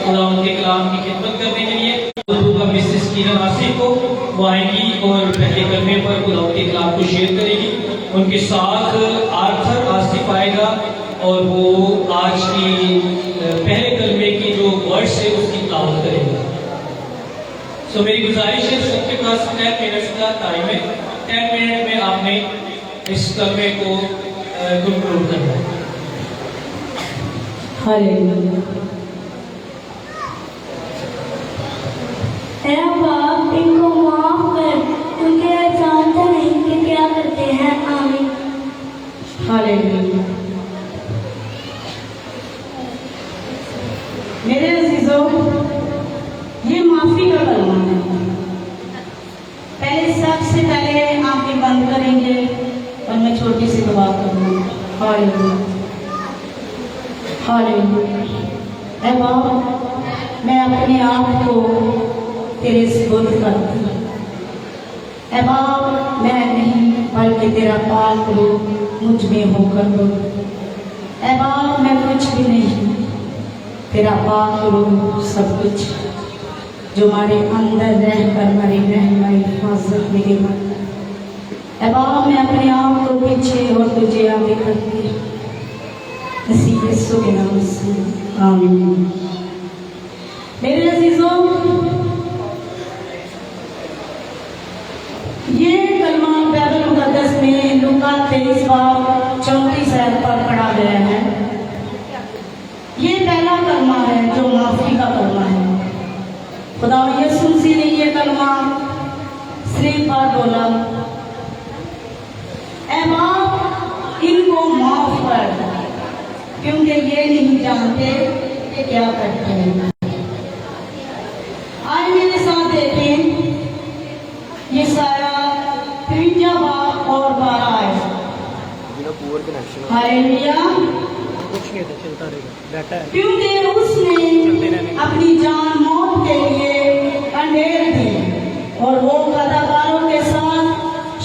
खुदावंद के कलाम की खिदमत करने के लिए का मिसेस किरण आसिफ को वो आएंगी और पहले कलमे पर खुदावंद के कलाम को शेयर करेगी। उनके साथ आर्थर आसिफ आएगा और वो आज की पहले कलमे की जो वर्ड्स है उसकी तिलावत करेगा। सो मेरी गुजारिश है, सबके पास 10 मिनट्स का टाइम है। 10 मिनट में आपने इस कलमे को कंक्लूड करना है। हालेलुया। बाप इनको माफ कर, क्योंकि जानते नहीं कि क्या करते हैं। आमीन। हालेलुया। मेरे अजीजों, ये माफी का कलमा है। पहले सबसे पहले आंखें बंद करेंगे और मैं छोटी सी दुआ करूंगी। Hallelujah hallelujah. ऐ बाप, मैं अपने आप को तेरे सुपुर्द करती हूँ। ऐ बाप, मैं नहीं बल्कि तेरा पाक रूह मुझ में होकर हो। ऐ बाप, मैं कुछ भी नहीं, तेरा पाक रूह सब कुछ, जो हमारे अंदर रहकर हमारी रहनुमाई हिफाजत मिलेगा। ऐ बाप, मैं अपने आप को पीछे और तुझे आगे करती हूँ। मसीह यीशु के नाम से आमीन। मेरे अजीजों, ये कलमा बाइबल मुकद्दस में लूका 23:34 पर पढ़ा गया है। ये पहला कलमा है जो माफी का कलमा है। खुदा यीशु मसीह ने ये कलमा सिर्फ पर बोला, ऐ बाप, इनको माफ कर, क्योंकि ये नहीं जानते कि क्या करते हैं। आए मेरे साथ देखें, ये सारा 53 और 12 है। हालेलुया। क्योंकि उसने अपनी जान मौत के लिए अंधेर दी और वो कदाकारों के साथ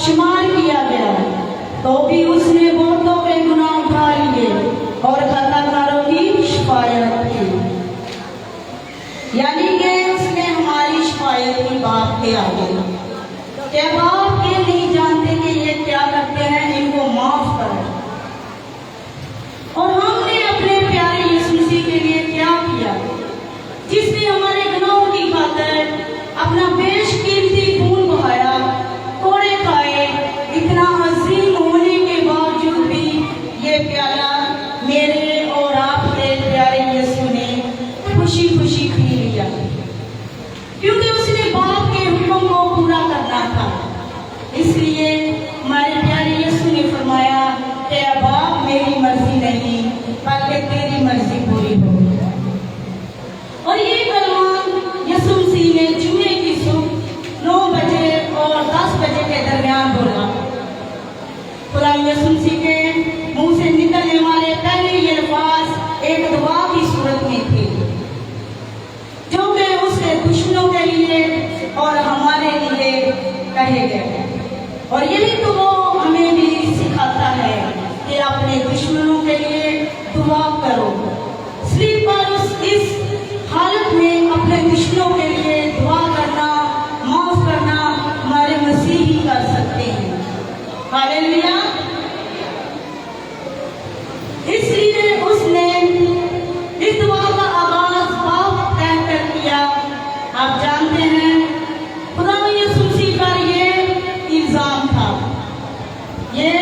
शुमार किया गया, तो भी उसने बहुतों के गुनाह उठा लिए और कदाकारों की शिफायत की। यानी कि उसने हमारी शिफायत की बात के आगे, क्या बाप ये नहीं जानते कि ये क्या करते हैं, इनको माफ कर। और हमने अपने प्यारे यीशु मसीह के लिए क्या किया, जिसने हमारे गुनाहों की खातिर अपना बेशकीमती खून बहाया, कोड़े खाए। इतना अजीम होने के बावजूद भी ये प्याला मेरे और आपके प्यारे यीशु ने खुशी खुशी पी लिया, क्योंकि उसने बाप के हुक्म को पूरा करना था। इसलिए हमारे प्यारे यीशु ने फरमाया कि बाप, मेरी मर्जी नहीं बल्कि तेरी मर्जी पूरी हो। और ये कलमा यीशु मसीह ने जुमे की सुबह 9 बजे और 10 बजे के दरमियान बोला। खुदा यीशु मसीह के मुंह से निकलने वाले पहले ये अल्फाज एक दुआ की सूरत में थे, जो कि उसके दुश्मनों के लिए और हमारे लिए कहे गए। और यही तो वो हमें भी सिखाता है कि अपने दुश्मनों के लिए दुआ करो। सिर्फ पर इस हालत में अपने दुश्मनों के लिए दुआ करना, माफ करना हमारे मसीह ही कर सकते हैं। हालेलुया। इसलिए उसने इस दुआ का आगाज बाप कहकर किया। आप जानते हैं, खुदा यीशु मसीह का ये इल्जाम था, ये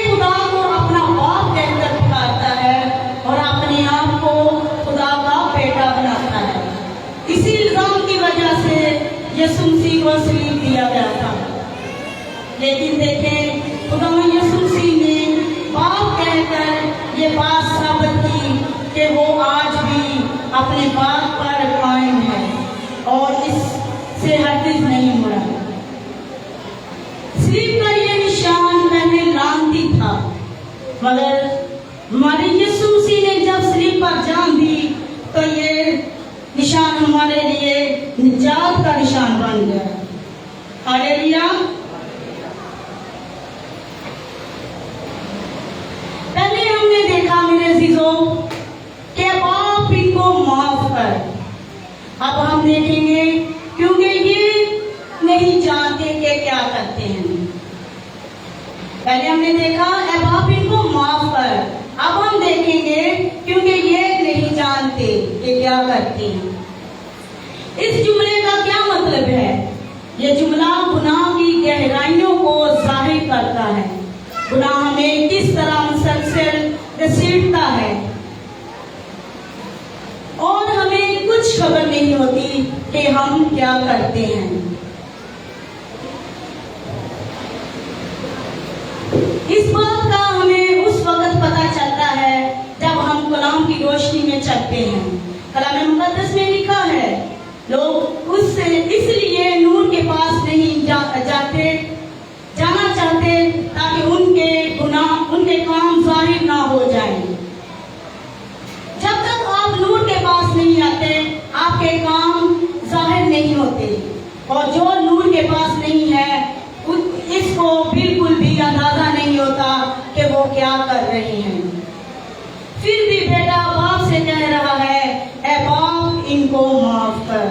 खुदा को अपना बाप कहकर पुकारता है और अपने आप को खुदा का बेटा बनाता है। इसी इल्जाम की वजह से यीशु मसीह को सलीब दिया गया था। लेकिन देखें, खुदा यीशु मसीह ने बाप कहकर ये बात साबित की कि वो आज भी अपने बात पर कायम है और इससे हरगिज़ नहीं मुड़ा। सलीब का ये निशान पहले लानती था, मगर हमारे यीशु मसीह ने जब सलीब पर जान दी तो ये निशान हमारे लिए निजात का निशान बन गया। हालेलुया। पहले हमने देखा मेरे अजीजों कि हमने देखा ऐ बाप इनको माफ कर। अब हम देखेंगे क्योंकि ये नहीं जानते कि क्या करते हैं। इस जुमले का क्या मतलब है? ये जुमला गुनाह की गहराइयों को जाहिर करता है। गुनाह हमें किस तरह मुसलसल घसीटता है और हमें कुछ खबर नहीं होती कि हम क्या करते हैं। इस बात का हमें उस वक्त पता चलता है जब हम कलाम की रोशनी में चलते हैं। कलाम मुकद्दस में लिखा है लोग उससे इसलिए नूर के पास नहीं जाना चाहते ताकि उनके गुनाह उनके काम जाहिर ना हो जाए। जब तक आप नूर के पास नहीं आते आपके काम जाहिर नहीं होते और जो नूर के पास नहीं है इसको बिल्कुल भी अंदाजा नहीं होता कि वो क्या कर रहे हैं। फिर भी बेटा बाप से कह रहा है ऐ बाप इनको माफ कर।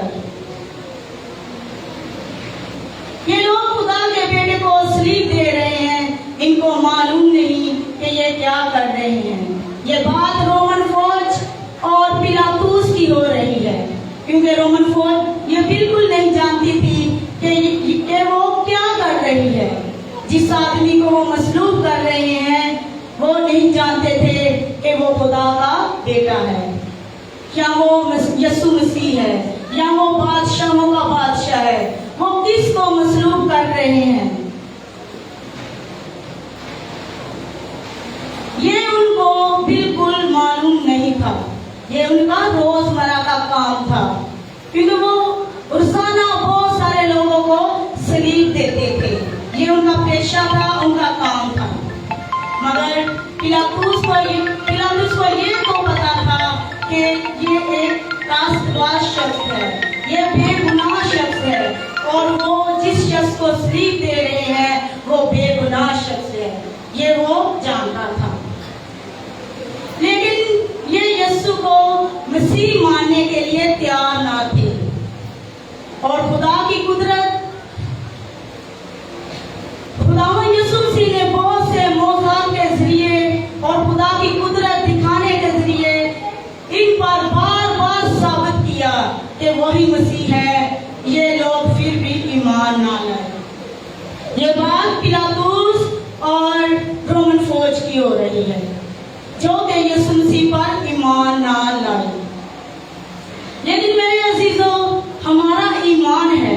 ये लोग खुदा के बेटे को सलीब दे रहे हैं, इनको मालूम नहीं कि ये क्या कर रहे हैं। ये बात रोमन फौज और पिलातुस की हो रही है क्योंकि रोमन फौज ये बिल्कुल नहीं जानती थी कि वो क्या कर रही है। जिस आदमी को वो मसलूब कर रहे हैं वो नहीं जानते थे कि वो खुदा का बेटा है, क्या वो यीशु मसीह है या वो बादशाहों का बादशाह है। वो किसको मसलूब कर रहे हैं ये उनको बिल्कुल मालूम नहीं था। ये उनका रोजमर्रा का काम था क्योंकि वो रोजाना बहुत सारे लोगों को सलीब देते थे। ये उनका पेशा था, उनका काम था। मगर पिलातुस को ये तो पता था कि ये एक रास्तबाज शख्स है, ये बेगुनाह शख्स है और वो जिस शख्स को सलीब दे रहे हैं वो बेगुनाह शख्स है, ये वो जानता था। लेकिन ये यीशु को मसीह मानने के लिए तैयार ना थे और खुदा की कुदरत खुदावन यीशु मसीह ने बहुत से मौजूद के जरिए और खुदा की कुदरत दिखाने के जरिए इन पर बार बार साबित किया कि वही मसीह है। ये लोग फिर भी ईमान ना लाए। ये बात पिलातुस और रोमन फौज की हो रही है जो कि यीशु मसीह पर ईमान ना लाए। लेकिन मेरे अजीजों हमारा ईमान है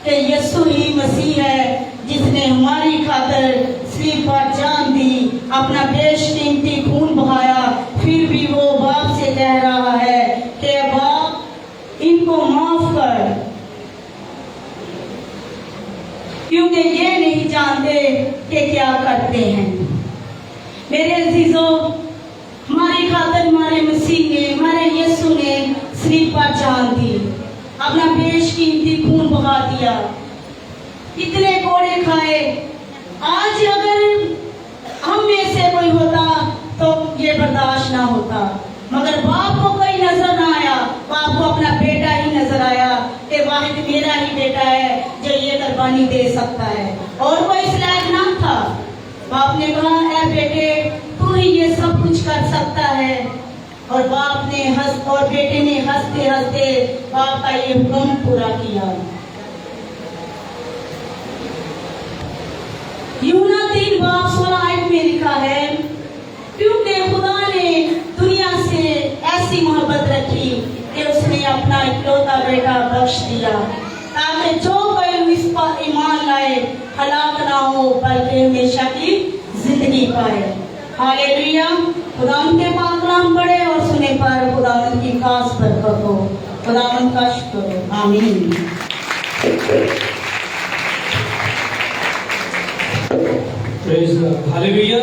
कि यीशु ही मसीह है जिसने हमारी खातिर सलीब पर जान दी, अपना बेशकीमती खून बहाया। फिर भी वो बाप से कह रहा है कि बाप इनको माफ कर क्योंकि ये नहीं जानते कि क्या करते हैं। मेरे अजीजों हमारी खातिर हमारे मसीह ने हमारे यीशु ने सलीब पर जान दी, अपना बेशकीमती खून बहा दिया, इतने कोड़े खाए। आज अगर हम में से कोई होता तो ये बर्दाश्त ना होता, मगर बाप को कोई नजर ना आया। बाप को अपना बेटा ही नजर आया कि वाहिद मेरा ही बेटा है जो ये कुर्बानी दे सकता है और वो इस लायक ना था। बाप ने कहा ऐ बेटे तू ही ये सब कुछ कर सकता है और बाप ने और बेटे ने हंसते हंसते बाप का ये हुक्म पूरा किया। यूहन्ना 3:16 में लिखा है क्योंकि खुदा ने दुनिया से ऐसी मोहब्बत रखी कि उसने अपना इकलौता बेटा बख्श दिया ताकि जो कोई इस पर ईमान लाए हलाक ना हो बल्कि हमेशा की जिंदगी पाए। हालेलुया। खुदावंद के पाक कलाम पढ़े और सुने पर खुदावंद की खास बरकत हो। खुदावंद का शुक्र हो। आमीन। Praise God. हालेलुया।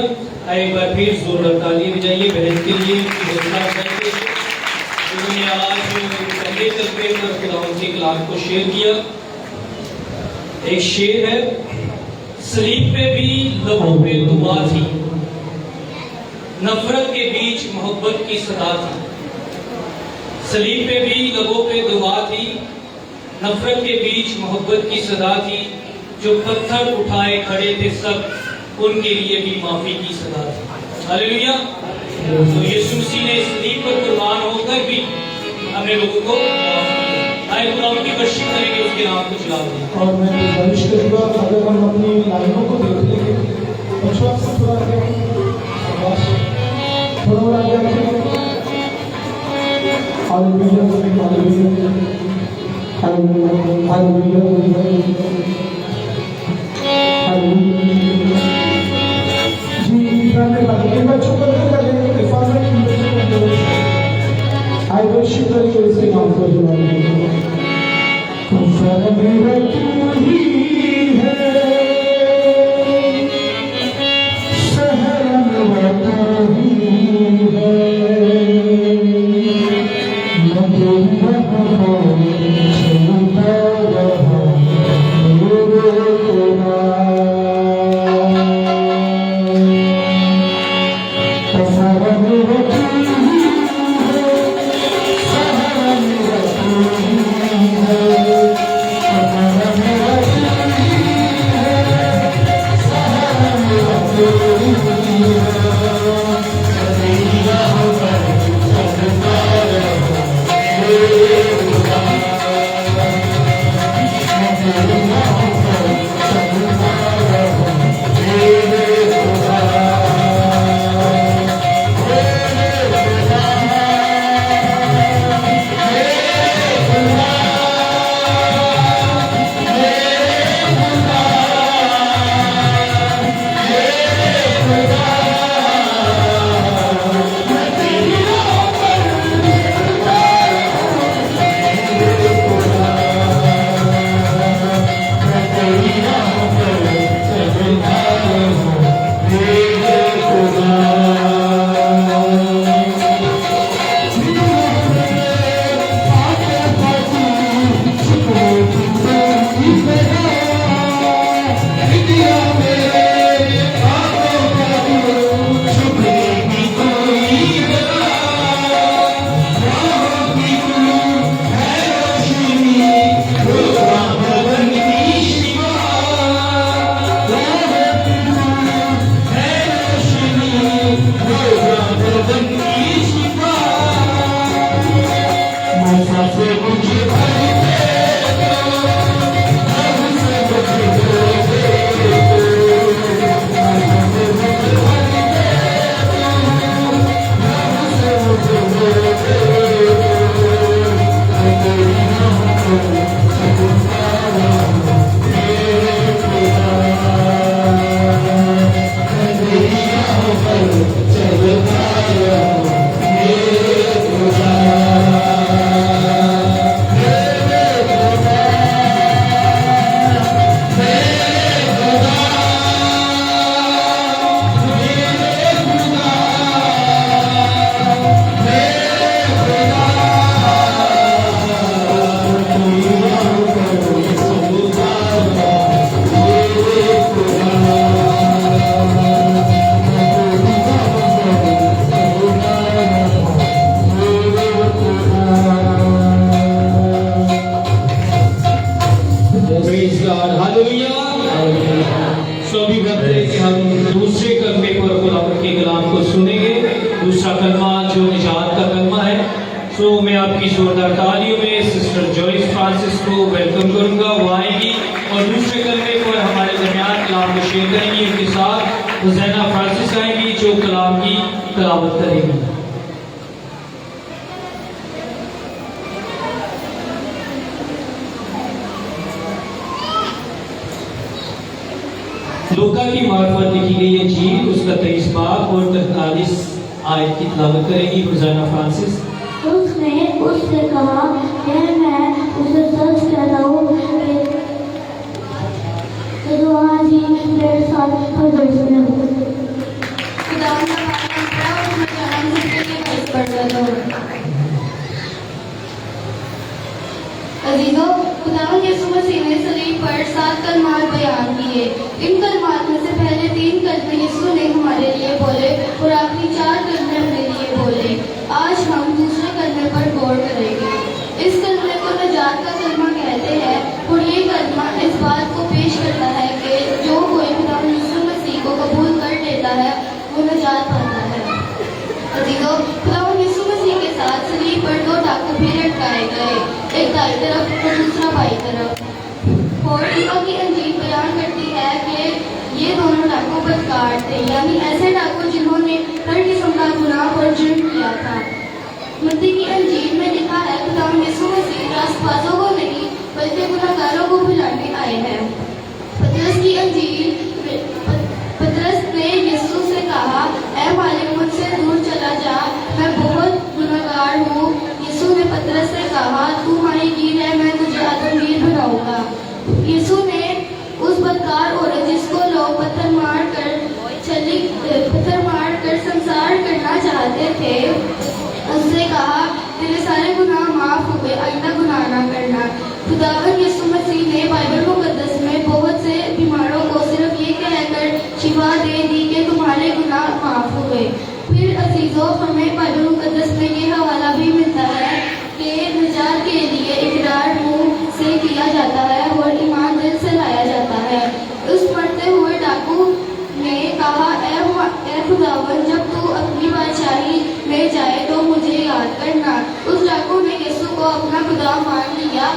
एक बार फिर जोरदार ताली बजाइए बहन के लिए जिन्होंने आज पहले तस्वीर पर खुदावंद के कलाम को शेयर किया। एक शेर है, सलीब पे भी लबों पे दुआ थी, नफरत के बीच मोहब्बत की सदा थी। सलीब पे भी लबों पे दुआ थी, नफरत के बीच मोहब्बत की सदा थी। जो पत्थर उठाए खड़े थे सब उनके लिए भी माफी की सदा थी। हालेलुया। तो यीशु मसीह ने इस नींव पर कुर्बान होकर भी हमें लोगों को माफ किया। आए खुदा उनकी वर्शिप करेंगे, उसके नाम को जला देंगे। और मैं गुजारिश करूँगा अगर हम अपनी लाइनों को देख लेंगे, बच्चों से थोड़ा आगे, शाबाश, थोड़ा आगे आगे। Hallelujah, hallelujah, hallelujah, hallelujah, hallelujah. जी गाने लगे बच्चों को लेकर के फादर की बच्चों को आई वर्शिप करके इसके नाम को जलाएंगे। कुफर मेरा तू ही है, शहर मेरा तू ही है, मैं तेरी रहमतों चलता रहा मेरे खुदा। कुफर मेरा तू ही है, शहर मेरा तू ही है, कुफर मेरा तू ही है, शहर मेरा तू ही है, तेरी रहमतों चलता रहा मेरे खुदा। मैं तेरी रहमतों चलता रहा मेरे खुदा। Praise God. Hallelujah. So अभी वक्त है कि हम दूसरे कलमे पर खुदावंद के कलाम को सुनेंगे। दूसरा कलमा जो निजात का कलमा है। सो मैं आपकी जोरदार तालियों में सिस्टर जॉयस फ्रांसिस को वेलकम करूंगा। वो आएंगी और दूसरे कलमे पर हमारे दरमियान कलाम को शेयर करेंगी। उनके साथ हुसैना फ्रांसिस आएंगी जो कलाम की तलावत करेंगी। लूका की मार्फत लिखी गई इंजील उसका 23 बाब और 43 आयत की तिलावत करेगी हुसैना फ्रांसिस। उसने उससे कहा, मैं उसे सच कहता हूँ कि जो आज ही मेरे साथ हजर में हो। अजीजों, खुदावंद यीशु मसीह ने सलीब पर 7 कलमात बयान किए। इन कलमात में से पहले 3 कलमे यीशु ने हमारे लिए बोले और आखिरी 4 कलमे अपने लिए बोले। आज हम दूसरे कलमे पर गौर करेंगे। इस कलमे को निजात का कलमा कहते हैं और ये कलमा इस बात को पेश करता है कि जो कोई खुदावंद यीशु मसीह को निजात पाता है। अजीजों, खुदावंद यीशु मसीह के साथ सलीब पर दो डाकू भी लटकाए गए, एक दाईं तरफ और दूसरा बाईं तरफ। और लूका की अंजील बयान करती है कि ये दोनों डाकू बदकार थे, यानी ऐसे डाकू जिन्होंने हर किस्म का गुनाह और जुर्म किया था। मत्ती की अंजील में लिखा है, खुदावंद यीशु मसीह रास्तबाजों को नहीं बल्कि गुनहगारों को बुलाने आए हैं। पतरस की अंजील पतरस ने यीशु से कहा, ऐ मालिक, मुझसे दूर चला जा, मैं बहुत गुनहगार हूँ। यीशु ने पतरस से कहा, तू माहीगीर है, मैं तुझे आदमगीर बनाऊंगा। यीशु ने उस बदकार औरत जिसको लोग पत्थर मार कर संसार करना चाहते थे, उससे कहा, तेरे सारे गुनाह माफ हुए, आइंदा गुनाह ना करना। खुदावंद यीशु मसीह ने बाइबल मुकद्दस में बहुत से बीमारों को सिर्फ ये कहकर शिफा दे दी कि तुम्हारे गुनाह माफ हुए। फिर अजीजों, हमें बाइबल मुकद्दस में ये हवाला भी मिलता है कि निजात के लिए इकरार मुंह से किया जाता है और ईमान दिल से लाया जाता है। उस मरते हुए डाकू ने कहा, ऐ खुदावंद, जब तू अपनी बादशाही में जाए तो मुझे याद करना। उस डाकू ने यीशु को अपना खुदा मान लिया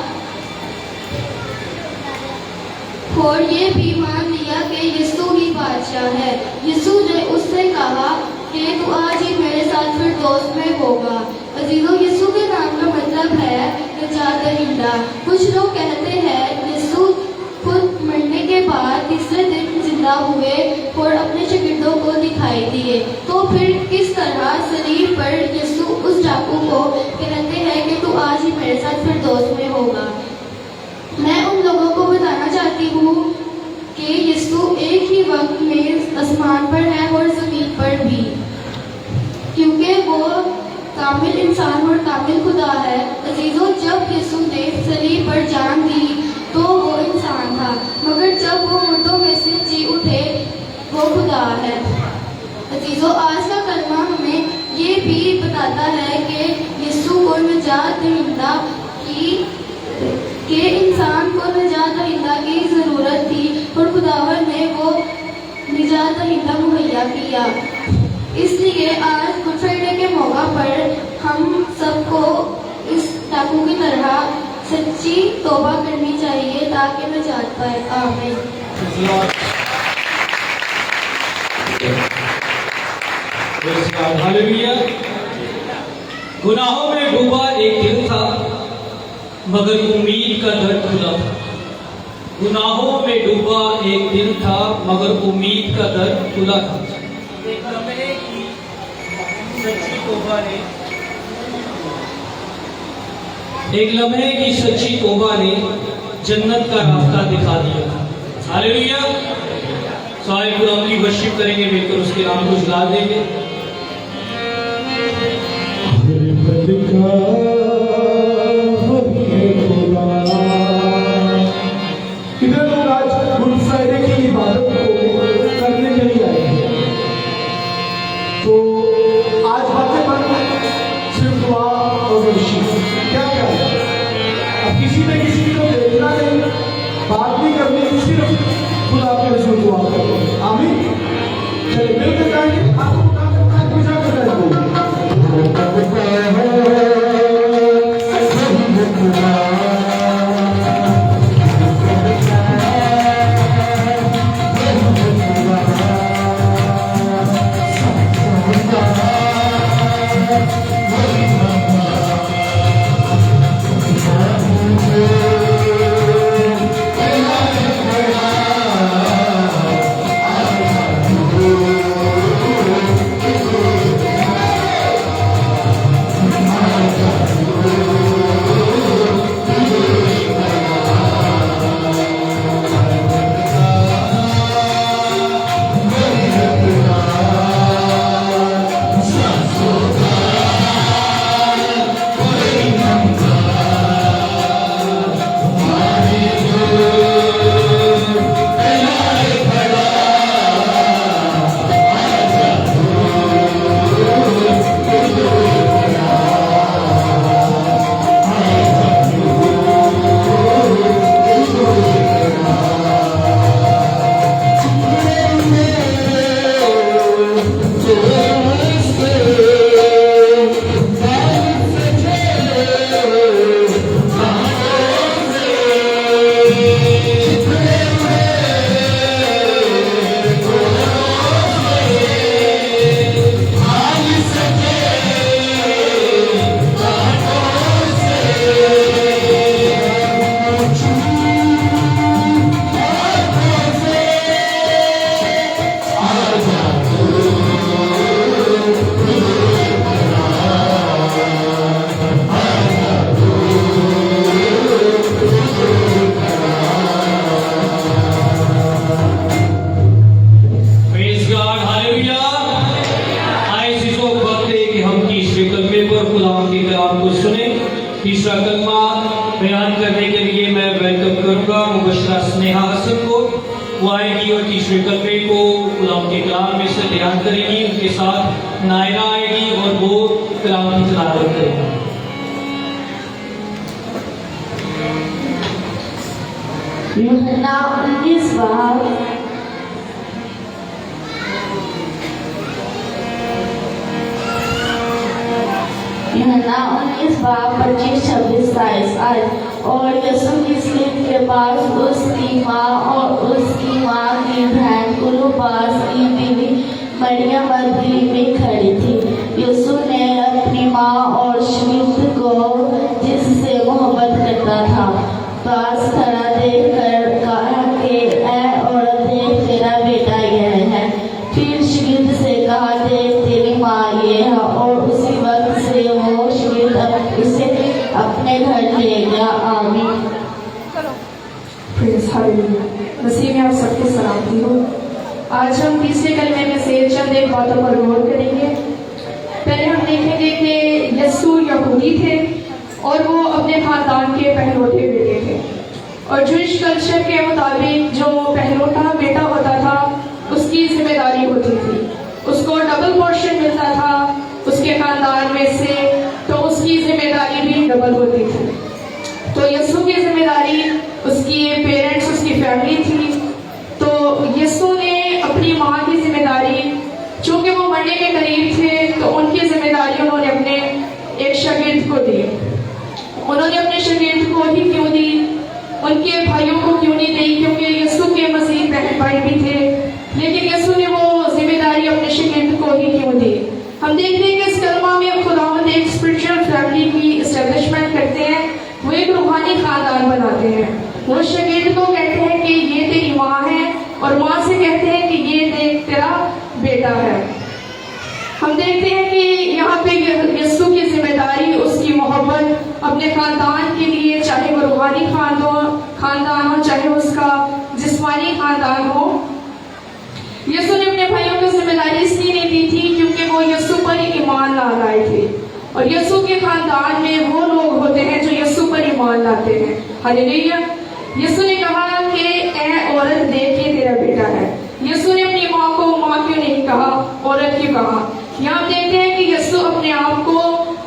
और ये भी मान लिया कि यीशु ही बादशाह है। यीशु ने उससे कहा कि तू आज ही मेरे साथ फिरदौस में होगा। अजीजों, यीशु के नाम का मतलब है निजात दहिंदा। कुछ लोग कहते हैं यीशु खुद मरने के बाद तीसरे दिन जिंदा हुए और अपने शागिर्दों को दिखाई दिए। तो फिर किस तरह सलीब पर यीशु उस डाकू को कहते हैं कि तू आज ही मेरे साथ फिरदौस में होगा। मैं उन लोगों को बताना चाहती हूँ कि यीशु एक ही वक्त में आसमान पर है और जमीन पर भी, क्योंकि वो कामिल इंसान और कामिल खुदा है। अजीजों, जब यीशु ने सलीब पर जान दी तो वो इंसान था, मगर जब वो मुर्दों में से जी उठे वो खुदा है। अजीजों, आज का कलमा हमें ये भी बताता है कि यीशु को निजात दहिंदा कि इंसान को निजात दहिंदा की ज़रूरत थी और खुदावंद ने वो निजात दहिंदा मुहैया किया। इसलिए आज गुड फ्राइडे के मौका पर हम सबको इस डाकू की तरह सच्ची तौबा करनी चाहिए ताकि निजात पाए। आमीन। हालेलुया। गुनाहों में डूबा एक दिल था, मगर उम्मीद का दर खुला था। गुनाहों में डूबा एक दिल था, मगर उम्मीद का दर खुला था। एक लम्हे की सच्ची तौबा ने जन्नत का रास्ता दिखा दिया था। हालेलुया। सारे खुदावंद की वर्शिप करेंगे, मिलकर उसके नाम को जला देंगे। कितने लोग आज गुड फ्राइडे की इबादत को करने के लिए आए हैं? तो आज बातें बंद, सिर्फ दुआ और वर्शिप। क्या क्या है? अब किसी ने किसी को देखना नहीं, बात नहीं करनी, सिर्फ खुदा के हुजूर दुआ करो। आमीन। चलिए मिलकर गाएंगे। आपको पूजा करना है। कलाम को सुने। तीसरा कलमा बयान करने के लिए मैं वेलकम करूंगा मुबशरा स्नेहा हसन को। वो आएगी और तीसरे कलमे को कलाम के कलाम में से बयान करेगी। उनके साथ नायरा आएगी और वो कलाम की तिलावत करेगी। यूहन्ना 19 बाब यूहन्ना 19 बाब 25-26 आयत। और यीशु की स्लीप के पास उसकी माँ और उसकी माँ की बहन क्लोपास की बीवी मरियम मगदली में खड़ी थी। यीशु ने अपनी माँ और शिष्य को जिससे मोहब्बत करता था पास खड़ा देखकर कहा कि ऐ औरत, देख तेरा बेटा यह है। फिर शिष्य से कहा, देख तेरी माँ ये है। और उसी वक्त से वो शिष्य उसे अपने घर ले गया। आमीन। Praise hallelujah. मसीह में आप सबको सलामती हो। आज हम तीसरे कलमे में से चंद एक बातों पर गौर करेंगे। पहले हम देखेंगे कि यीशु यहूदी थे और वो अपने खानदान के पहलौठे बेटे थे। और जूइश कल्चर के मुताबिक जो पहलौठा बेटा होता था उसकी जिम्मेदारी होती थी, उसको डबल पोर्शन मिलता था उसके खानदान में से, तो उसकी जिम्मेदारी भी डबल होती थी। तो यीशु की जिम्मेदारी उसकी पेरेंट्स, उसकी फैमिली थी। तो यीशु ने अपनी माँ की जिम्मेदारी, चूंकि वो मरने के करीब थे, तो उनकी जिम्मेदारी उन्होंने अपने एक शागिर्द को दी। उन्होंने अपने शागिर्द को ही क्यों दी, उनके भाइयों को क्यों नहीं दी? क्योंकि यीशु के मसीह बहन भाई भी थे, लेकिन यीशु ने वो जिम्मेदारी अपने शागिर्द को ही क्यों दी? हम देखते हैं कि इस कलमा में खुदावंद एक स्पिरिचुअल फैमिली की एस्टेब्लिशमेंट करते हैं, वो एक रूहानी खानदान बनाते हैं। वो शागिर्द को कहते हैं कि ये तेरी माँ है, और माँ से कहते हैं कि ये देख तेरा बेटा है। हम देखते हैं कि यहाँ पे यीशु की जिम्मेदारी, उसकी मोहब्बत अपने खानदान के लिए, चाहे वो रूहानी खानदान हो, चाहे उसका जिस्मानी खानदान हो। यीशु ने अपने भाइयों को जिम्मेदारी इसलिए नहीं दी थी क्योंकि वो यीशु पर ईमान ला लाए थे, और यीशु के खानदान में वो लोग होते हैं जो यीशु पर ईमान लाते हैं। हालेलुया। यीशु ने कहा कि ऐ औरत, देख ये तेरा बेटा है। यीशु ने अपनी माँ को माँ क्यों नहीं कहा, औरत क्यों कहा? यहाँ हम देखते हैं कि यीशु अपने आप को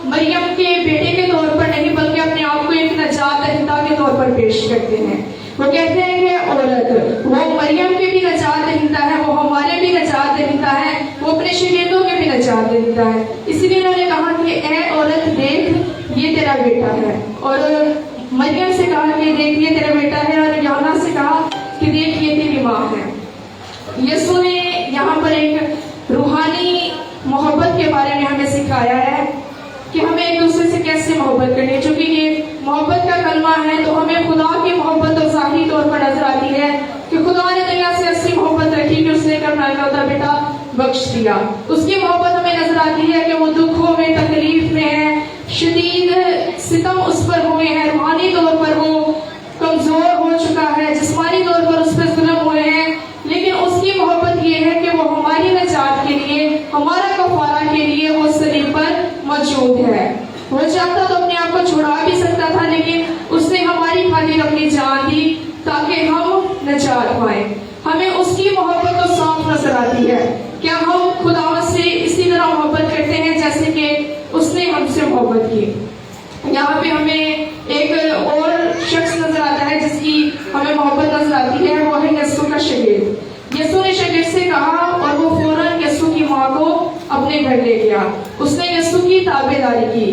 मरियम के बेटे के तौर पर नहीं, बल्कि अपने आप को एक नजात दहिंदा के तौर पर पेश करते हैं। वो कहते हैं कि औरत, वो मरियम के भी नजात दहिंदा है, वो हमारे भी नजात दहिंदा है, वो अपने शागिर्दों के भी नजात दहिंदा है। इसीलिए उन्होंने कहा कि ऐ औरत, देख ये तेरा बेटा है। और मरियम से कहा कि देख ये तेरा बेटा है, और यूहन्ना से कहा कि देख ये तेरी माँ है। यीशु ने यहाँ पर एक रूहानी मोहब्बत के बारे में हमें सिखाया है कि हमें एक दूसरे से कैसे मोहब्बत करनी है। चूंकि ये मोहब्बत का कलमा है, तो हमें खुदा की मोहब्बत तो ज़ाहिरी तौर पर नजर आती है कि खुदा ने दुनिया से ऐसी मोहब्बत रखी कि उसने अपना इकलौता बेटा बख्श दिया। उसकी मोहब्बत हमें नजर आती है कि वो दुखों में, तकलीफ में है, शदीद सितम उस पर हुए हैं, रूहानी तौर पर वो कमजोर हो चुका है, जिस्मानी तौर पर उस पर जुल्म हुए हैं, लेकिन उसकी मोहब्बत ये है कि वो हमारी नजात के लिए, हमारा कफारा के लिए वो सलीब पर मौजूद है। वो चाहता तो अपने आप को छुड़ा भी सकता था, लेकिन उसने हमारी खातिर अपनी जान दी ताकि हम नजात पाए। हमें उसकी मोहब्बत तो साफ नजर आती है। क्या हम खुदा से इसी तरह मोहब्बत करते हैं जैसे कि उसने हमसे मोहब्बत की? यहाँ पे हमें एक और शख्स नजर आता है जिसकी हमें मोहब्बत नजर आती है, वो है यीशु का शागिर्द। यीशु ने शागिर्द से कहा और वो फौरन यीशु की माँ को अपने घर ले गया। उसने यीशु की ताबेदारी की।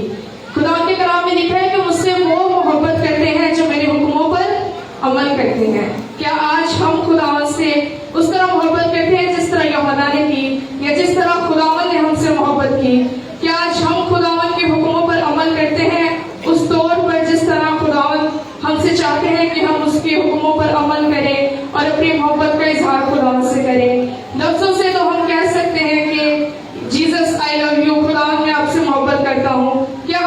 खुदा के कलाम में लिखा है कि मुझसे वो मोहब्बत करते हैं जो मेरे हुक्मों पर अमल करते हैं। क्या आज हम खुदा से उस तरह मोहब्बत करते हैं जिस तरह यूहन्ना ने की, या जिस तरह खुदावंद ने हमसे मोहब्बत की? क्या आज हम खुदावंद के हुक्मों पर अमल करते हैं उस तौर पर जिस तरह खुदावंद हमसे चाहते हैं कि हम उसके हुक्मों पर अमल करें और अपनी मोहब्बत का इजहार खुदावंद से करें? लफ्जों से तो हम कह सकते हैं कि जीसस आई लव यू, खुदावंद मैं आपसे मोहब्बत करता हूँ। क्या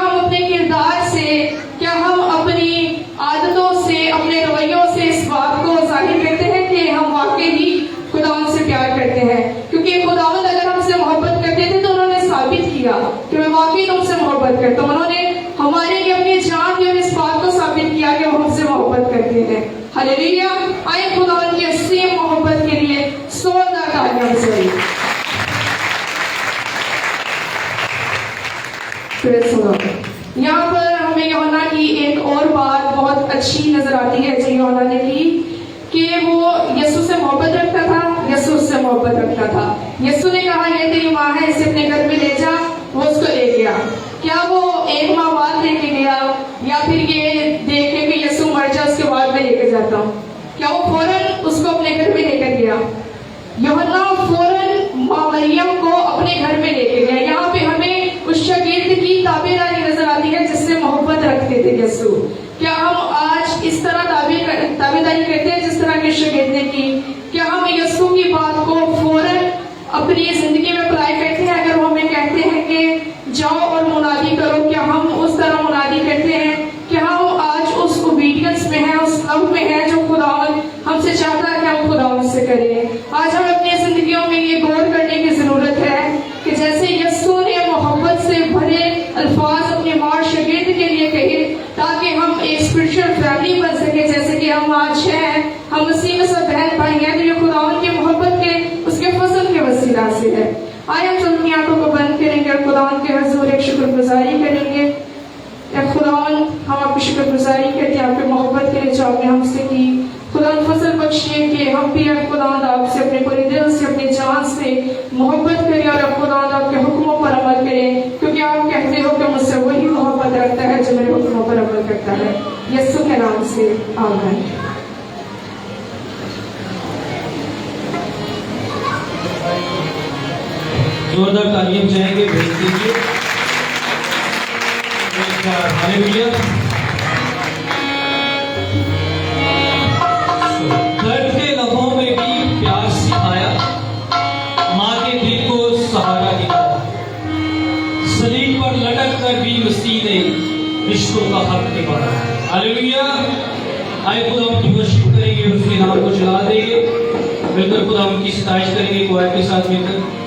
हमारे लिए अपनी जान दी और इस बात को साबित किया कि वो हमसे मोहब्बत करते हैं। हालेलुया। आए खुदा उनकी असीम मोहब्बत के लिए 16 तालियां बजाइए। यहाँ पर हमें यूहन्ना की एक और बात बहुत अच्छी नजर आती है जो यूहन्ना ने की कि वो यीशु से मोहब्बत रखता था, यीशु उससे मोहब्बत रखता था। यीशु ने कहा ये तेरी माँ है, इसे अपने घर में ले जा, वो उसको ले गया। क्या वो एक माह बाद लेके गया या फिर ये देख के कि यीशु मर जाए उसके बाद में लेके जाता हूँ? क्या वो फौरन उसको अपने घर में लेकर गया? यूहन्ना फौरन माँ मरियम को अपने घर में लेके गया। यहाँ पे हमें उस शागिर्द की ताबेदारी नजर आती है जिससे मोहब्बत रखते थे यीशु। क्या हम आज इस तरह ताबेदारी करते हैं जिस तरह के शागिर्द ने की? क्या हम यीशु की बात को फौरन अपनी जिंदगी में अप्लाई करते हैं? अगर वो हमें कहते हैं कि जाओ और मुनादी करो, क्या हम उस तरह मुनादी करते हैं? क्या हम आज उस ओबीडियंस में हैं, उस लव में हैं जो खुदा हमसे चाहता है कि हम खुदा से करें? आज हम अपनी जिंदगियों में ये गौर करने की जरूरत है कि जैसे यीशु ने मोहब्बत से भरे अल्फाज अपने माँ शागिर्द के लिए कहे ताकि हम एक स्पिरिचुअल फैमिली बन सके जैसे कि हम आज हैं, हम मसीह में सब बहन भाई हैं, तो ये खुदा की मोहब्बत के उसके फजल के वसीला से है। आए हम अपनी आंखों को बंद करेंगे और खुदा के हजूर एक शुक्रगुजारी करेंगे। खुदा हम आपकी शुक्रगुजारी करते हैं आपके मोहब्बत के लिए जो आपने हमसे की। खुदा फसल बख्शिए कि हम भी अब खुदा आपसे अपने पूरे दिल से अपनी जान से मोहब्बत करें और अब खुदा आपके हुक्मों पर अमल करें, क्योंकि आप कहते हो कि मुझसे वही मोहब्बत रखता है जो मेरे हुक्मों पर अमल करता है। यीशु के नाम से आमीन। जोरदार तालियां जाएंगे, भेज दीजिए। हालेलुया। दर्द के लम्हों में भी प्यार सिखाया, माँ के दिल को सहारा दिलाया, सलीब पर लटक कर भी मसीह ने रिश्तों का हक निभाया। हालेलुया। आए खुदा उनकी वर्शिप करेंगे और उसके नाम को चला देंगे, मिलकर खुदा उनकी सताइश करेंगे कोई के साथ मिलकर।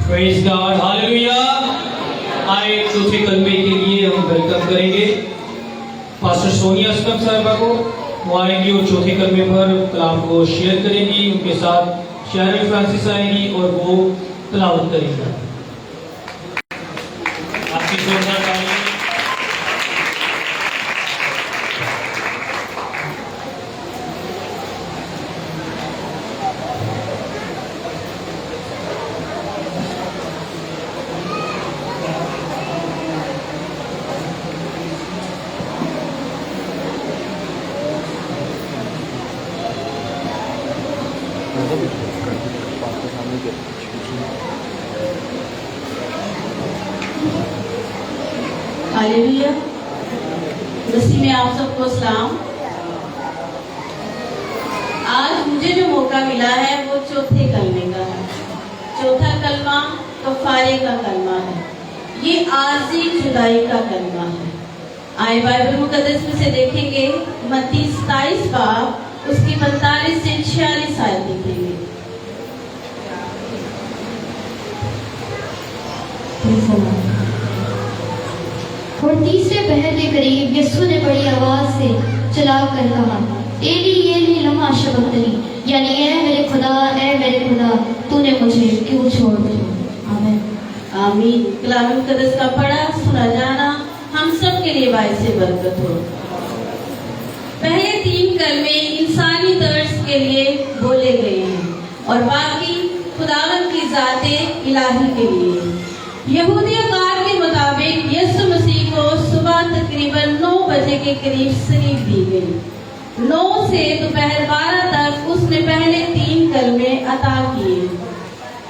Praise God, Hallelujah। आए चौथे कलमे के लिए हम वेलकम करेंगे पास्टर सोनिया असलम साहिबा को। वो आएंगी और चौथे कलमे पर कलाम को शेयर करेंगी, उनके साथ शेरिल फ्रांसिस आएंगी और वो तलावत करेंगी। आपकी जोरदार तालियां। हालेलुया। मसीह में आप सबको सलाम। आज मुझे जो मौका मिला है वो चौथे कलमे का है। चौथा कलमा कफारे का कलमा है। ये आरजी जुदाई का कलमा है। आए बाइबल मुकद्दस में से देखेंगे मत्ती 27 बाब उसकी 45 से 46 आयत देखेंगे। और तीसरे पहर के करीब यीशु ने बड़ी आवाज से चिल्लाकर कहा, एली लमा शबक्तनी, यानी ए मेरे खुदा तूने मुझे क्यों छोड़ दिया। आमीन। आमीन। कलाम मुकद्दस का पढ़ा सुना जाना हम सब के लिए बाइस से बरकत हो। पहले 3 कलमे इंसानी दर्द के लिए बोले गए हैं और बाकी खुदावंद की जाते इलाही के लिए। यहूदी कार के मुताबिक यीशु मसीह को सुबह तकरीबन 9 बजे के करीब सलीब दी गई। 9 से दोपहर 12 तक उसने पहले 3 कलमे अता किए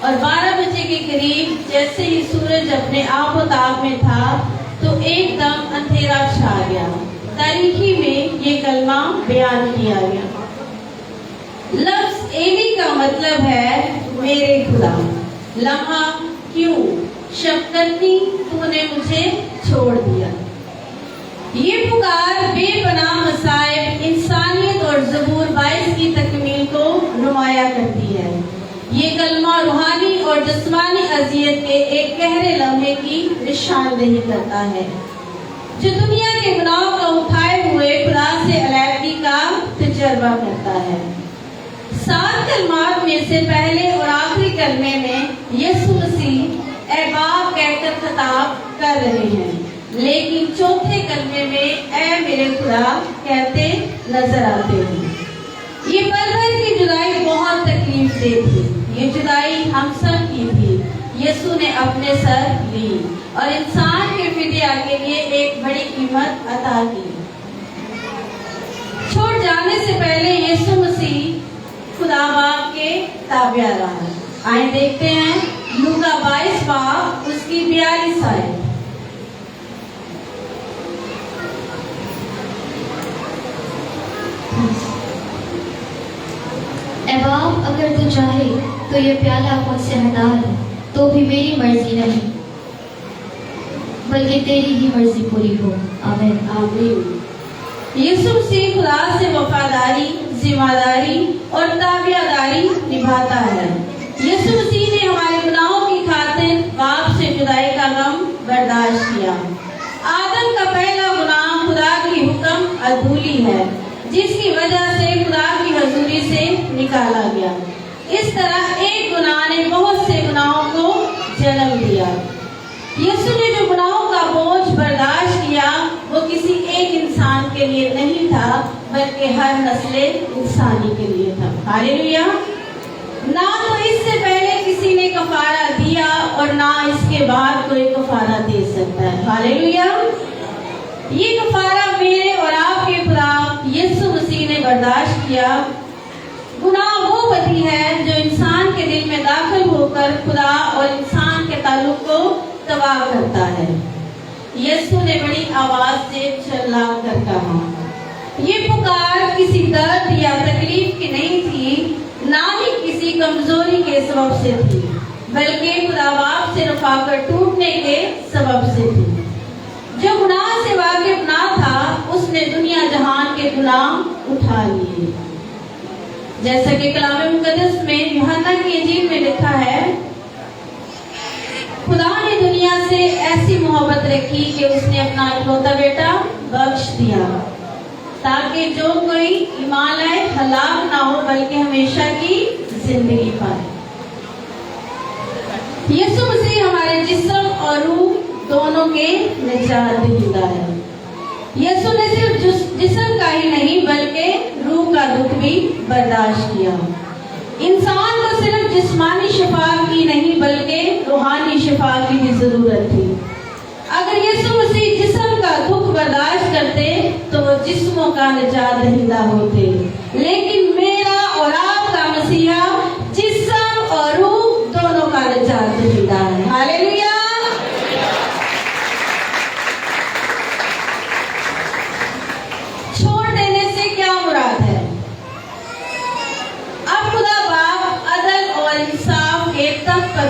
और 12 बजे के करीब जैसे ही सूरज अपने आबोताब में था तो एकदम अंधेरा छा गया। तारीखी में ये कलमा बयान किया गया। लफ्ज एली का मतलब है मेरे खुदा। लम्हा क्यों शफकती तूने मुझे छोड़ दिया। ये पुकार बेपनाह मसाइब इंसानियत और ज़बूर 22 की तकमील को नुमाया करती है। ये कलमा रूहानी और जिस्मानी अजियत के एक गहरे लम्हे की निशानदेही करता है जो दुनिया के गुनाह को उठाए हुए खुदा से अलैहदगी का तजर्बा करता है। 7 कलमात में से पहले और आखिरी कलमे में यीशु मसीह ए बाप कहकर खिताब कर रहे हैं, लेकिन चौथे कलमे में ए मेरे खुदा कहते नजर आते हैं। ये पल भर की जुदाई बहुत तकलीफ दे थी। ये जुदाई हम सब की थी। यीशु ने अपने सर ली और इंसान के फिदिया के लिए एक बड़ी कीमत अता की। छोड़ जाने से पहले यीशु मसीह खुदा बाप के ताबिया रहा। आए देखते हैं लूका 22 बाब उसकी 42 आयत। ए बाप, अगर तू चाहे तो ये प्याला मुझसे हटा ले, तो भी मेरी मर्जी नहीं बल्कि तेरी ही मर्जी पूरी हो। आमीन। आमीन। यीशु मसीह खुदा से वफादारी, जिम्मेदारी और ताबियादारी निभाता है। यीशु मसीह ने हमारे गुनाहों की खातिर बाप से जुदाई का गम बर्दाश्त किया। आदम का पहला गुनाह खुदा की हुक्म अधूली है, जिसकी वजह से खुदा की हजूरी से निकाला गया। इस तरह एक गुनाह ने बहुत से गुनाहों को जन्म दिया। यीशु ने जो गुनाहों का बोझ बर्दाश्त किया वो किसी एक इंसान के लिए नहीं था, बल्कि हर नस्ले इंसानी के लिए था। हालेलुया। ना तो इससे पहले किसी ने कफारा दिया और ना इसके बाद कोई कफारा दे सकता है। हालेलुया। ये कफारा मेरे और आपके खुदा यीशु मसीह ने बर्दाश्त किया। गुनाह वो बदी है जो इंसान के दिल में दाखिल होकर खुदा और इंसान के ताल्लुक को तबाह करता है। यीशु ने बड़ी आवाज से चिल्ला कर कहा। ये पुकार किसी दर्द या तकलीफ की नहीं थी, ना ही किसी कमजोरी के सबब से थी, बल्कि खुदा बाप से रफाकत टूटने के सबब से थी। जो गुनाह से वाकिफ ना था उसने दुनिया जहान के गुनाह उठा लिए। जैसा कि कलाम मुकद्दस में यूहन्ना की इंजील में लिखा है, खुदा ने दुनिया से ऐसी मोहब्बत रखी कि उसने अपना इकलौता बेटा बख्श दिया, ताकि जो कोई ईमान लाए हलाक ना हो बल्कि हमेशा की जिंदगी पाए। यीशु मसीह हमारे जिस्म और रूह दोनों के निजात दहिंदा है। यीशु ने सिर्फ जिस्म का ही नहीं बल्कि रूह का दुख भी बर्दाश्त किया। इंसान को सिर्फ जिस्मानी शिफा की नहीं बल्कि रूहानी शिफा की भी जरूरत थी। अगर यीशु मसीह जिस्म का दुख बर्दाश्त करते तो वो जिस्मों का निजात दहिंदा होते, लेकिन मेरा और आपका मसीहा जिस्म और रूह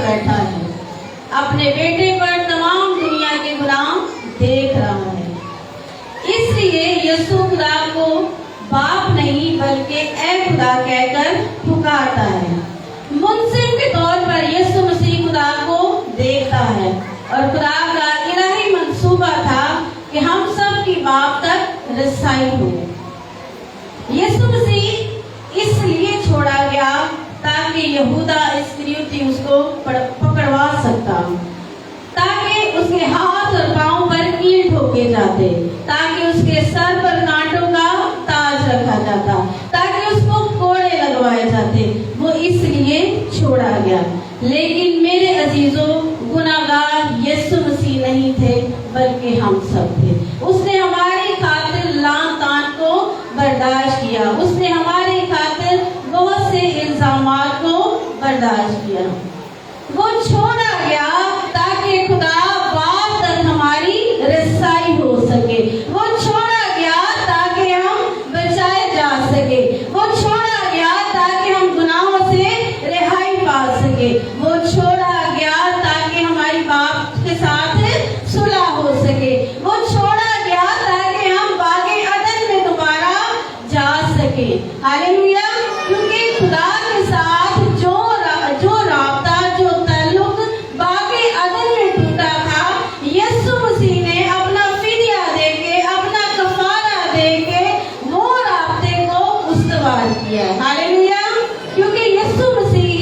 बैठा है, अपने बेटे पर तमाम दुनिया के गुलाम देख रहा है। इसलिए यीशु खुदा को बाप नहीं बल्कि ऐ खुदा कहकर पुकारता है। मुंसिफ के तौर पर यीशु मसीह खुदा को देखता है और खुदा का इलाही मंसूबा था कि हम सब की बाप तक रसाई हो। यीशु मसीह इसलिए छोड़ा गया ताकि यहूदा इस्करियोती उसको पकड़वा सकता, ताकि उसके हाथ और पांव पर कील ठोके जाते, ताकि उसके सर पर कांटों का ताज रखा जाता, ताकि उसको कोड़े लगवाए जाते। वो इसलिए छोड़ा गया। लेकिन मेरे अजीजों, गुनाहगार यीशु मसीह नहीं थे बल्कि हम सब थे। उसने हमारी खातिर लान तान को बर्दाश्त किया। उसने हमारी खातिर बहुत से इल्जामात को बर्दाश्त किया। वो छोड़ा गया ताकि खुदा बाप तक हमारी रसाई हो सके। वो छोड़ा गया ताकि हम बचाए जा सके। वो छोड़ा गया ताकि हम गुनाहों से रिहाई पा सके। वो छोड़ा गया ताकि हमारी बाप के साथ सुलह हो सके। वो छोड़ा गया ताकि हम बागे अदन में दोबारा जा सके। हालेलुया। क्योंकि खुदा के साथ जो राब्ता, जो ताल्लुक बागे अदन में टूटा था, यीशु मसीह ने अपना फिदिया देके, अपना कफारा देके वो राब्ते को उस्तवार किया। हालेलुया। क्योंकि यीशु मसीह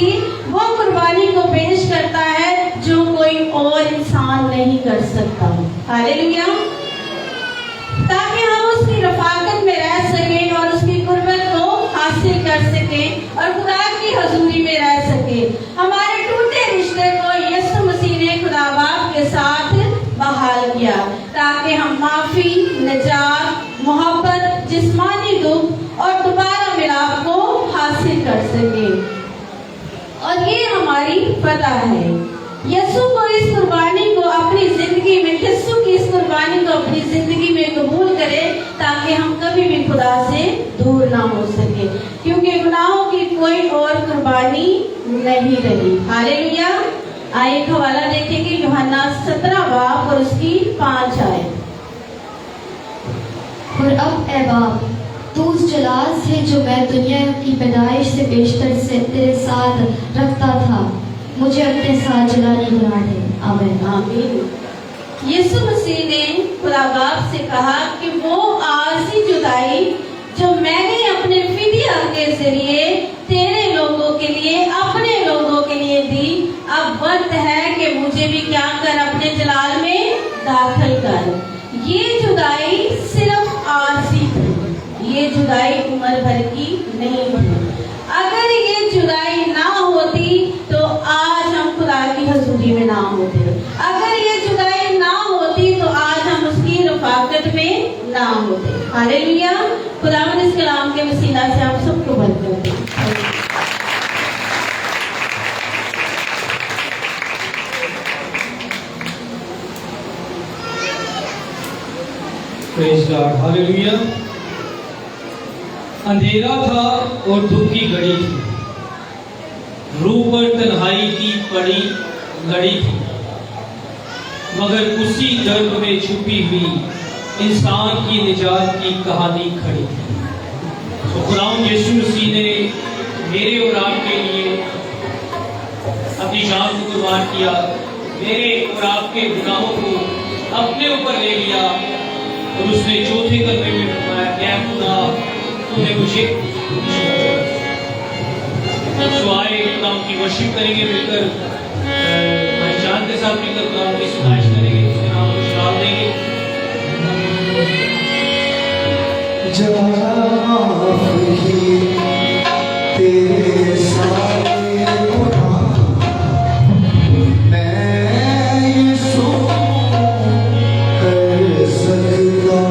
वो कुर्बानी को पेश करता है जो कोई और इंसान नहीं कर सकता। हालेलुया। ताकि हम उसकी रफाकत में रह सकें और उसकी कुर्बत को हासिल कर सकें और खुदा की हजूरी में रह सकें। हमारे टूटे रिश्ते को यीशु मसीह ने खुदा बाप के साथ बहाल किया ताकि हम माफी, निजात, मोहब्बत, जिस्मानी दुख और दोबारा मिलाप को हासिल कर सकें। और ये हमारी फतह है। यीशु को इस कुर्बानी को अपनी जिंदगी में, यीशु की इस कुर्बानी को अपनी जिंदगी में कबूल करें ताकि हम कभी भी खुदा से दूर ना हो सके, क्योंकि गुनाहों की कोई और कुर्बानी नहीं रही। हालेलुया। आए एक हवाला देखेंगे, यूहन्ना 17 बाब और उसकी 5 आयत। और अब ऐ बाप, तू उस जलाल से जो मैं दुनिया की पैदाइश से बेशतर से तेरे साथ रखता था, मुझे अपने साथ जलाने बना दे। आमीन। आमीन। यीशु मसीह ने खुदा बाप से कहा कि वो आरजी जुदाई जो मैंने अपने फिदिया के जरिए तेरे लोगों के लिए, अपने लोगों के लिए दी, अब वक्त है कि मुझे भी क्या कर, अपने जलाल में दाखिल कर। ये जुदाई सिर्फ आरजी थी, ये जुदाई उम्र भर की नहीं थी। अगर ये जुदाई ना होती तो आज हम खुदा की हजूरी में ना होते। अगर ये जुदाई ना होती तो आज हम उसकी रफाकत में ना होते। हालेलुया। खुदावंद इस कलाम के वसीला से आप सबको बरकत दे। Praise God. हालेलुया। अंधेरा था और धूप की घड़ी थी, रूह पर तन्हाई की पड़ी लड़ी थी, मगर उसी दर्द में छुपी हुई इंसान की निजात की कहानी खड़ी थी। तो खुदावंद यीशु मसीह ने मेरे और आपके लिए अपनी जान को कुर्बान किया, मेरे और आपके गुनाहों को अपने ऊपर ले लिया और उसने चौथे कलमे में फरमाया, क्या खुदा तूने मुझे। तो आए खुदाम की वर्शिप करेंगे मिलकर, जान के साथ मिलकर खुदाम की सुनाइश करेंगे, उसके नाम को शुराब देंगे। तेरे सारे गुनाह मैं यीशु कर सकता।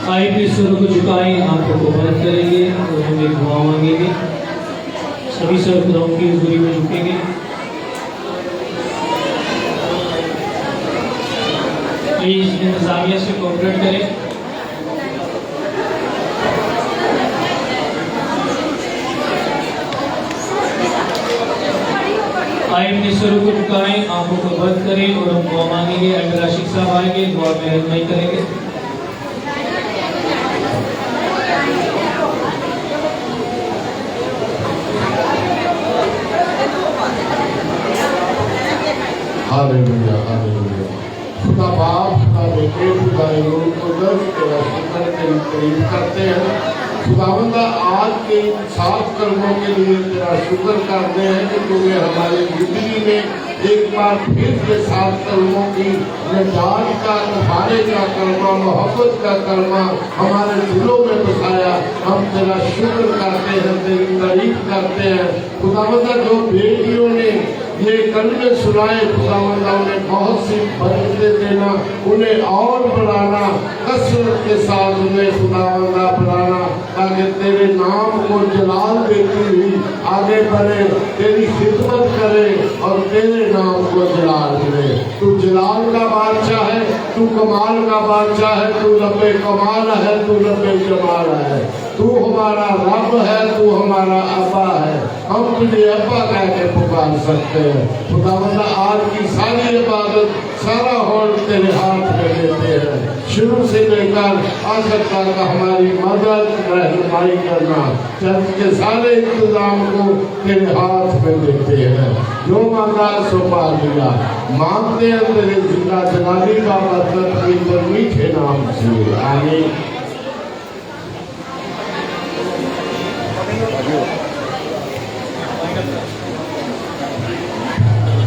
आइए अपने स्वरों को झुकाएं, आंखों को बंद करेंगे और हम एक दुआ मांगेंगे। सभी सर खुदाओं की हुजूरी में झुकेंगे। प्लीज इंतजामिया से कोऑपरेट करें। आइए अपने स्वरों को झुकाएं, आंखों को बंद करें और हम दुआ मांगेंगे। अब्दुल राशिद साहब आएंगे, दुआ में रहनुमाई करेंगे। Hallelujah hallelujah. खुदा बाप खुदा बेटे खुदा रूह कुदस तेरा शुक्र तेरी तारीफ करते हैं। खुदावंदा आज के सात कर्मों के लिए तेरा शुक्र करते हैं कि तूने हमारी जिंदगी में एक बार फिर के सात कर्मों की निजात का कफारे का कर्मा मोहब्बत का कर्मा हमारे दिलों में बसाया। हम तेरा शुक्र करते हैं, तेरी तारीफ करते हैं। खुदावंदा जो बेटियों ने ये कलमे सुनाए, खुदावंदा उन्हें बहुत सी बरकतें देना, उन्हें और बढ़ाना, कसरत के साथ उन्हें खुदावंदा बढ़ाना, ताकि तेरे नाम को जलाल देती हुई आगे बढ़े, तेरी खिदमत करे और तेरे नाम को जलाल दे। तू जलाल का बादशाह है, तू कमाल का बादशाह है, तू रब्बे कमाल है, तू रब्बे जमाल है। तू हमारा रब है, तू हमारा अब्बा है। हम तुझे अब्बा कह के पुकार सकते हैं। खुदावंदा आज की सारी इबादत सारा होल तेरे हाथ में देते हैं। शुरू से लेकर आखिर तक हमारी मदद रहनुमाई करना, चर्च के सारे इंतजाम को तेरे हाथ में देते हैं। जो मांगा सो पा लिया, मांगते हैं तेरे जिंदा जलाली का बरकत मीठे नाम से। आमीन।